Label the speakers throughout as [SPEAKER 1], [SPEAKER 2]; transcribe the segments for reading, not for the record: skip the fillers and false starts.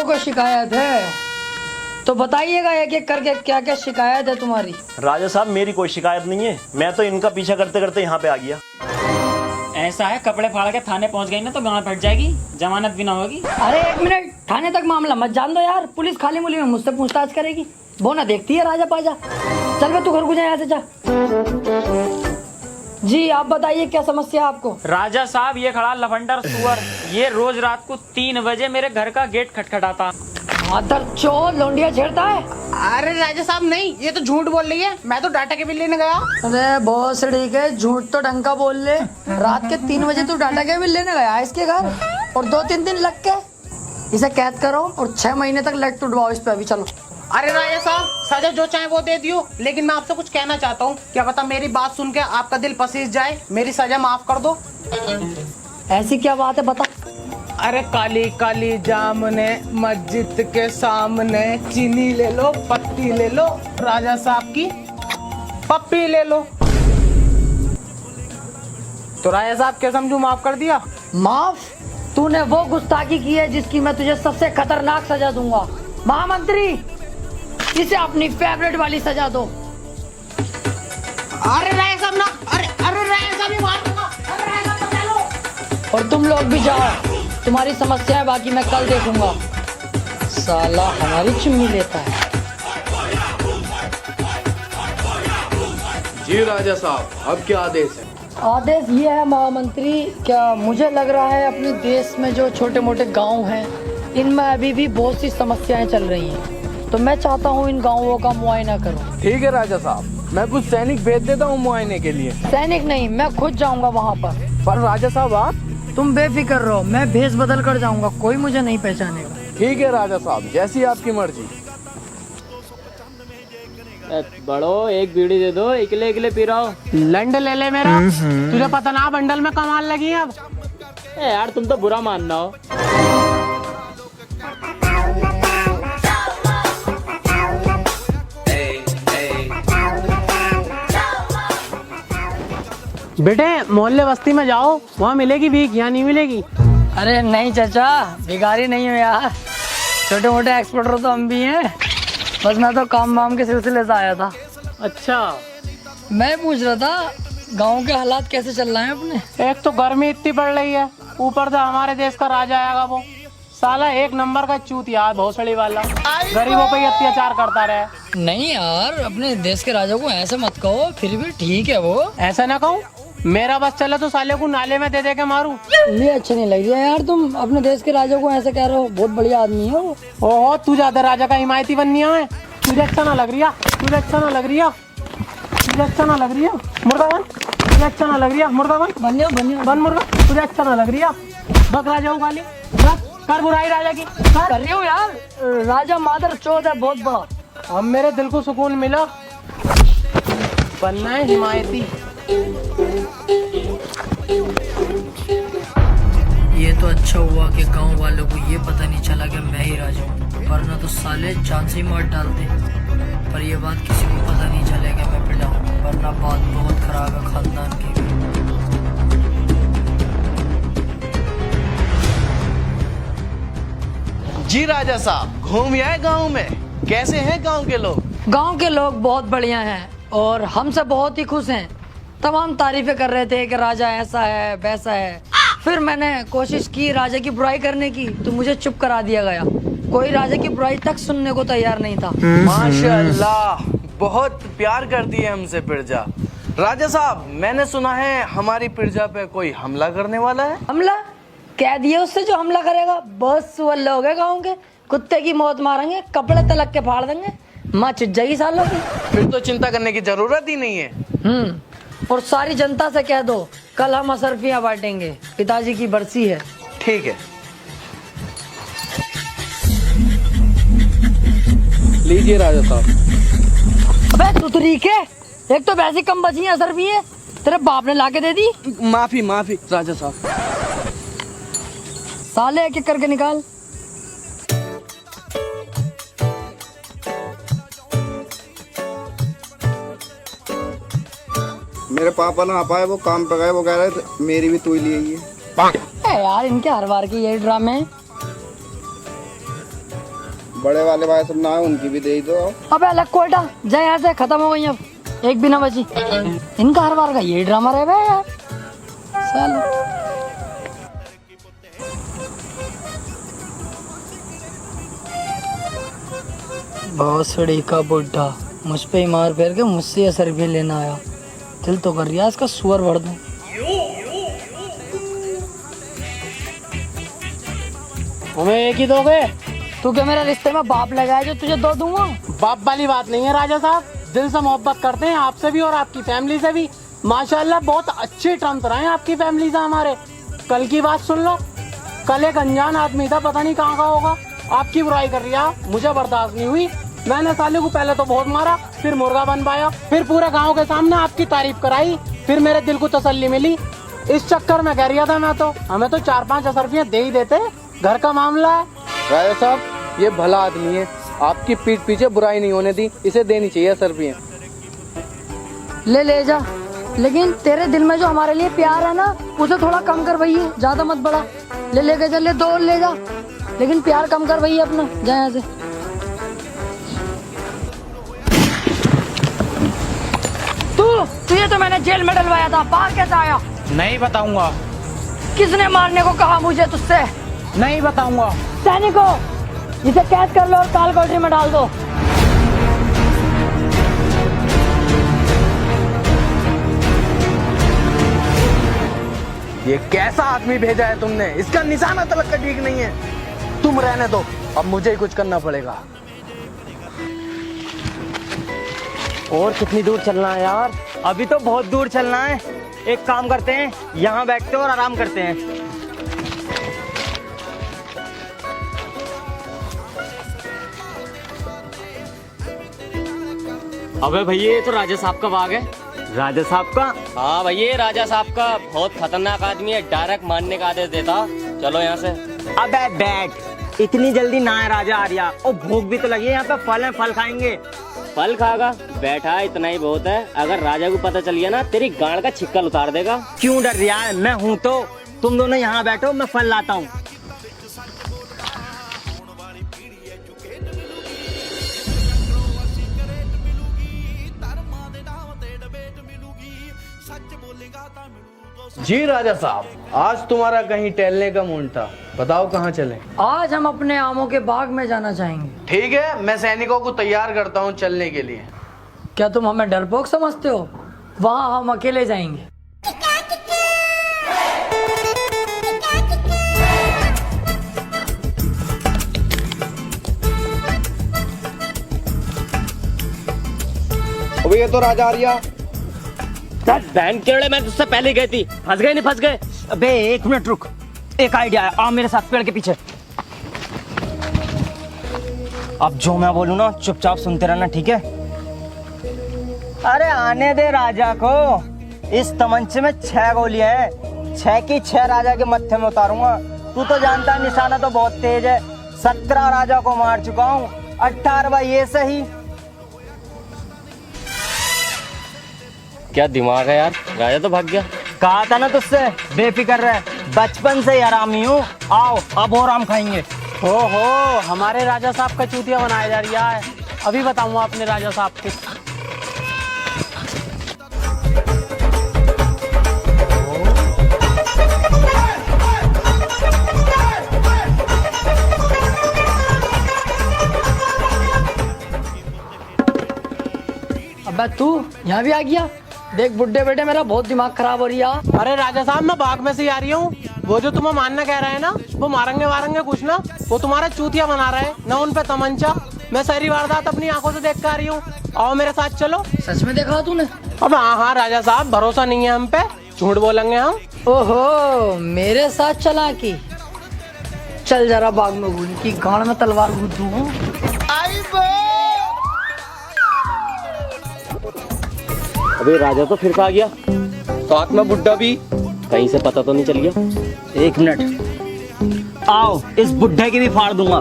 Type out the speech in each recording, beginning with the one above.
[SPEAKER 1] को शिकायत है, तो बताइएगा एक एक करके क्या क्या शिकायत है तुम्हारी।
[SPEAKER 2] राजा साहब मेरी कोई शिकायत नहीं है, मैं तो इनका पीछा करते करते यहाँ पे आ गया।
[SPEAKER 3] ऐसा है, कपड़े फाड़ के थाने पहुंच गई ना तो गांव फट जाएगी, जमानत भी ना होगी।
[SPEAKER 1] अरे एक मिनट, थाने तक मामला मत जान दो यार, पुलिस खाली मुली में मुझसे पूछताछ करेगी। वो ना देखती है राजा पाजा। चल बे तू घर को जा, यहाँ से जा। जी आप बताइए क्या समस्या आपको।
[SPEAKER 3] राजा साहब ये खड़ा लफंडर सुअर, ये रोज रात को 3 बजे मेरे घर का गेट खटखटाता।
[SPEAKER 1] मादर चोर, लौंडिया छेड़ता है।
[SPEAKER 4] अरे राजा साहब नहीं, ये तो झूठ बोल रही है, मैं तो डाटा केबल लेने गया।
[SPEAKER 1] अरे बहुत ठीक है, झूठ तो ढंग का बोल ले। रात के 3 बजे तू डाटा केबल लेने गया इसके घर, और 2-3 दिन लग के इसे कैद करो और 6 महीने तक लेट टुटवाओ इस पे। अभी चलो।
[SPEAKER 4] अरे राजा साहब सजा जो चाहे वो दे दियो, लेकिन मैं आपसे कुछ कहना चाहता हूँ। क्या पता मेरी बात सुन के आपका दिल पसीज जाए, मेरी सजा माफ कर दो।
[SPEAKER 1] ऐसी क्या बात है बता।
[SPEAKER 4] अरे काली काली जामने मस्जिद के सामने, चीनी ले लो, पत्ती ले लो, राजा साहब की पप्पी ले लो। तो राजा साहब क्या समझू, माफ कर दिया?
[SPEAKER 1] माफ? तूने वो गुस्ताखी की है जिसकी मैं तुझे सबसे खतरनाक सजा दूंगा। महामंत्री, इसे अपनी फेवरेट वाली सजा दो।
[SPEAKER 4] अरे राजा साहब ना, अरे अरे राजा साहब ही मार दूंगा। अरे राजा साहब बचा लो।
[SPEAKER 1] और तुम लोग भी जाओ, तुम्हारी समस्या बाकी मैं कल देखूंगा। साला हमारी चिम्मी लेता है।
[SPEAKER 5] जी राजा साहब, अब क्या आदेश है?
[SPEAKER 1] आदेश ये है महामंत्री, क्या मुझे लग रहा है अपने देश में जो छोटे मोटे गांव हैं, इनमें अभी भी बहुत सी समस्याएं चल रही हैं, तो मैं चाहता हूँ इन गाँवों का मुआयना करो।
[SPEAKER 5] ठीक है राजा साहब, मैं कुछ सैनिक भेज देता हूँ मुआयने के लिए।
[SPEAKER 1] सैनिक नहीं, मैं खुद जाऊंगा वहाँ पर
[SPEAKER 5] राजा साहब आप?
[SPEAKER 1] तुम बेफिक्र रहो, मैं भेष बदल कर जाऊंगा, कोई मुझे नहीं पहचानेगा।
[SPEAKER 5] ठीक है राजा साहब, जैसी आपकी मर्जी।
[SPEAKER 3] बड़ो एक बीड़ी दे दो, इकले इकले पी रहा हो।
[SPEAKER 4] लंड ले ले मेरा, तुझे पता ना बंडल में कमाल लगी है अब।
[SPEAKER 3] यार तुम तो बुरा मानना हो।
[SPEAKER 4] बेटे मोहल्ले बस्ती में जाओ, वहाँ मिलेगी भीख, यहाँ नहीं मिलेगी।
[SPEAKER 1] अरे नहीं चाचा, भिखारी नहीं हो यार, छोटे मोटे एक्सपोर्टर तो हम भी हैं। बस मैं तो काम वाम के सिलसिले से आया था।
[SPEAKER 4] अच्छा,
[SPEAKER 1] मैं पूछ रहा था गांव के हालात कैसे चल रहे हैं अपने।
[SPEAKER 4] एक तो गर्मी इतनी पड़ रही है, ऊपर से हमारे देश का राजा आएगा, वो साला 1 नंबर का चूतिया, भोसड़ी वाला, गरीबों पे अत्याचार करता रहे।
[SPEAKER 1] नहीं यार, अपने देश के राजा को ऐसे मत कहो, फिर भी ठीक है वो।
[SPEAKER 4] ऐसा ना कहूँ, मेरा बस चले तो साले को नाले में दे दे के मारूं।
[SPEAKER 1] ये अच्छा नहीं लग रहा यार, तुम अपने देश के राजा को ऐसे कह रहे हो, बहुत बढ़िया आदमी है वो।
[SPEAKER 4] ओहो, तू ज्यादा राजा का हिमायती बननी है। तुझे अच्छा ना लग रही, तुझे अच्छा ना लग रही, तुझे अच्छा ना लग रही, मुर्गा बन। तुझे अच्छा ना लग रही, मुर्गा बन। बन मुर्गा, तुझे अच्छा ना लग रही। बक राजा को गाली, बस कर बुराई राजा की।
[SPEAKER 1] कर रही हूँ यार, राजा मादर चौथ है बहुत बड़ा।
[SPEAKER 4] अब मेरे दिल को सुकून मिला, बनना है हिमायती।
[SPEAKER 1] ये तो अच्छा हुआ कि गांव वालों को ये पता नहीं चला कि मैं ही राजा हूँ, वरना तो साले जान से मार डालते। पर ये बात किसी को पता नहीं चलेगा मैं पिटा हूँ, वरना बात बहुत खराब है खानदान की।
[SPEAKER 6] जी राजा साहब, घूम आए गांव में, कैसे हैं गांव के लोग?
[SPEAKER 1] गांव के लोग बहुत बढ़िया हैं और हमसे बहुत ही खुश हैं। तमाम तारीफें कर रहे थे कि राजा ऐसा है वैसा है। फिर मैंने कोशिश की राजा की बुराई करने की, तो मुझे चुप करा दिया गया। कोई राजा की बुराई तक सुनने को तैयार नहीं था।
[SPEAKER 6] माशाल्लाह, बहुत प्यार करती है हमसे प्रजा। राजा साहब, मैंने सुना है हमारी प्रजा पे कोई हमला करने वाला है।
[SPEAKER 1] हमला? कह दिए उससे जो हमला करेगा, बस वल्ले हो गए गाँव के, कुत्ते की मौत मारेंगे, कपड़े तलक के फाड़ देंगे, माँ चिट जाएगी सालों की।
[SPEAKER 6] फिर तो चिंता करने की जरूरत ही नहीं है।
[SPEAKER 1] और सारी जनता से कह दो कल हम असरफियाँ बांटेंगे, पिताजी की बरसी है।
[SPEAKER 6] ठीक है,
[SPEAKER 5] लीजिए राजा साहब।
[SPEAKER 1] अबे तू तो ठीक है, एक तो वैसे कम बची है असरफी है, तेरे बाप ने लाके दे दी।
[SPEAKER 6] माफी माफी राजा साहब।
[SPEAKER 1] साले एक एक करके निकाल।
[SPEAKER 7] मेरे पापा ना आ पाए, वो काम पे गए, वो कह रहे थे मेरी भी तू ही लिए।
[SPEAKER 1] यार इनके हर बार के यही ड्रामे हैं।
[SPEAKER 7] बड़े वाले भाई सब ना है, उनकी भी दे ही दो।
[SPEAKER 1] अबे अलग कोयटा जा यहाँ से, खत्म हो गई अब, एक भी ना बची। इनका हर बार का यही ड्रामा रहे भाई यार साला। भोसड़ी का बुढ़ा मुझ पे ही मार फेर के मुझसे असर भी लेना आया। दिल तो कर रिया इसका सुअर भर दूं।
[SPEAKER 4] हमें एक ही दोगे?
[SPEAKER 1] तू क्या मेरे रिश्ते में बाप लगाया जो तुझे दो दूंगा?
[SPEAKER 4] बाप वाली बात नहीं है राजा साहब, दिल से मोहब्बत करते हैं आपसे भी और आपकी फैमिली से भी। माशाल्लाह बहुत अच्छे टर्म्स रहे हैं आपकी फैमिली से हमारे। कल की बात सुन लो, कल एक अनजान आदमी था, पता नहीं कहाँ का होगा, आपकी बुराई कर रिया, मुझे बर्दाश्त नहीं हुई। मैंने साले को पहले तो बहुत मारा, फिर मुर्गा बन पाया, फिर पूरे गाँव के सामने आपकी तारीफ कराई, फिर मेरे दिल को तसल्ली मिली। इस चक्कर में कह रिया था मैं तो, हमें तो 4-5 असरफियाँ दे ही देते, घर का मामला है।
[SPEAKER 6] राजा साहब ये भला आदमी है, आपकी पीठ पीछे बुराई नहीं होने दी, इसे देनी चाहिए सरपियाँ।
[SPEAKER 1] ले जा, लेकिन तेरे दिल में जो हमारे लिए प्यार है ना, उसे थोड़ा कम कर भैया, ज्यादा मत बढ़ा। लेके चल, ले 2 ले जा, लेकिन प्यार कम कर भैया अपना, जा यहाँ से। तुझे तो मैंने जेल में डलवाया था, बाहर कैसे आया?
[SPEAKER 4] नहीं बताऊंगा।
[SPEAKER 1] किसने मारने को कहा मुझे तुझसे?
[SPEAKER 4] नहीं बताऊंगा।
[SPEAKER 1] सैनिको, इसे कैद कर लो और काल कोठरी में डाल दो।
[SPEAKER 6] ये कैसा आदमी भेजा है तुमने, इसका निशाना तलक का ठीक नहीं है। तुम रहने दो, अब मुझे ही कुछ करना पड़ेगा।
[SPEAKER 3] और कितनी दूर चलना है यार? अभी तो बहुत दूर चलना है। एक काम करते हैं, यहाँ बैठते हैं और आराम करते हैं। अबे भैया ये तो राजा साहब का बाग है। राजा साहब का? हाँ भैया राजा साहब का, बहुत खतरनाक आदमी है, डायरेक्ट मारने का आदेश देता। चलो यहाँ से। अबे बैठ, इतनी जल्दी ना है राजा आर्या, और भूख भी तो लगी है, यहाँ पे फल है, फल खाएंगे। फल खागा? बैठा, इतना ही बहुत है। अगर राजा को पता चल गया ना, तेरी गांड का छिक्कल उतार देगा। क्यों डर रहा है? मैं हूँ तो। तुम दोनों यहाँ बैठो, मैं फल लाता हूँ।
[SPEAKER 6] जी राजा साहब, आज तुम्हारा कहीं टहलने का मूड था, बताओ कहाँ चलें?
[SPEAKER 1] आज हम अपने आमों के बाग में जाना चाहेंगे।
[SPEAKER 6] ठीक है, मैं सैनिकों को तैयार करता हूँ चलने के लिए।
[SPEAKER 1] क्या तुम हमें डरपोक समझते हो? वहाँ हम अकेले जाएंगे।
[SPEAKER 7] अबे ये तो राजा आर्या।
[SPEAKER 3] बहन केड़े, मैं तुझसे पहले गई थी। फंस गए नहीं फंस गए? अबे एक मिनट रुक, एक आइडिया है, आ मेरे साथ पेड़ के पीछे। अब जो मैं बोलूँ ना चुपचाप सुनते रहना, ठीक है? अरे आने दे राजा को। इस तमंचे में 6 गोलियां हैं, 6 की 6 राजा के मत्थे में उतारूंगा। तू तो जानता है निशाना तो बहुत तेज है। 17 राजा को मार चुका हूँ, 18वां ये सही। क्या दिमाग है यार, राजा तो भाग गया। कहा था ना तुझसे, बेफिक्र रह, बचपन से ही आरामी हूँ। आओ अब और आम खाएंगे।
[SPEAKER 4] ओहो, हमारे राजा साहब का चूतिया बनाया जा रहा है। अभी बताऊंगा अपने राजा साहब को।
[SPEAKER 1] अबे तू यहाँ भी आ गया? देख बुड्ढे बेटे, मेरा बहुत दिमाग खराब हो रहा है।
[SPEAKER 4] अरे राजा साहब, मैं बाग में से ही आ रही हूँ। वो जो तुम्हें मानना कह रहे हैं ना, वो मारेंगे वारेंगे कुछ ना, वो तुम्हारा चूतिया बना रहे हैं ना, उन पे तमंचा। मैं सारी वारदात अपनी आंखों से देख कर आ रही हूँ। आओ मेरे साथ चलो।
[SPEAKER 1] सच में देखा तूने?
[SPEAKER 4] अब हाँ राजा साहब, भरोसा नहीं है हम पे, झूठ बोलेंगे हम।
[SPEAKER 1] ओहो, मेरे साथ चला की? चल जरा बाग में घूम की गांड में तलवार घूम दूं।
[SPEAKER 3] अबे राजा तो फिर कहा गया,
[SPEAKER 6] साथ में बुड्ढा भी।
[SPEAKER 3] कहीं से पता तो नहीं चल गया? एक मिनट, आओ इस बुड्ढे की भी फाड़ दूंगा।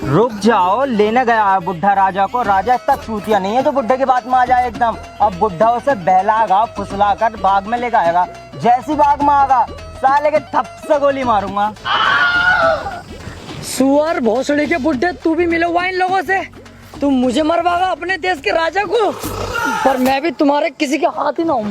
[SPEAKER 3] रुक जाओ, लेने गया है बुड्ढा राजा को। राजा इतना चूतिया नहीं है जो बुड्ढे की बात में आ जाए एकदम। अब बुड्ढा उसे बहलागा, फुसला कर बाग में ले जाएगा। जैसी बाग में आगा साले के थप से गोली मारूंगा।
[SPEAKER 1] सुअर भोसड़ी के बुड्ढे, तू भी मिलवा इन लोगों से। तुम मुझे मरवागा अपने देश के राजा को, पर मैं भी तुम्हारे किसी के हाथ ही ना हूँ।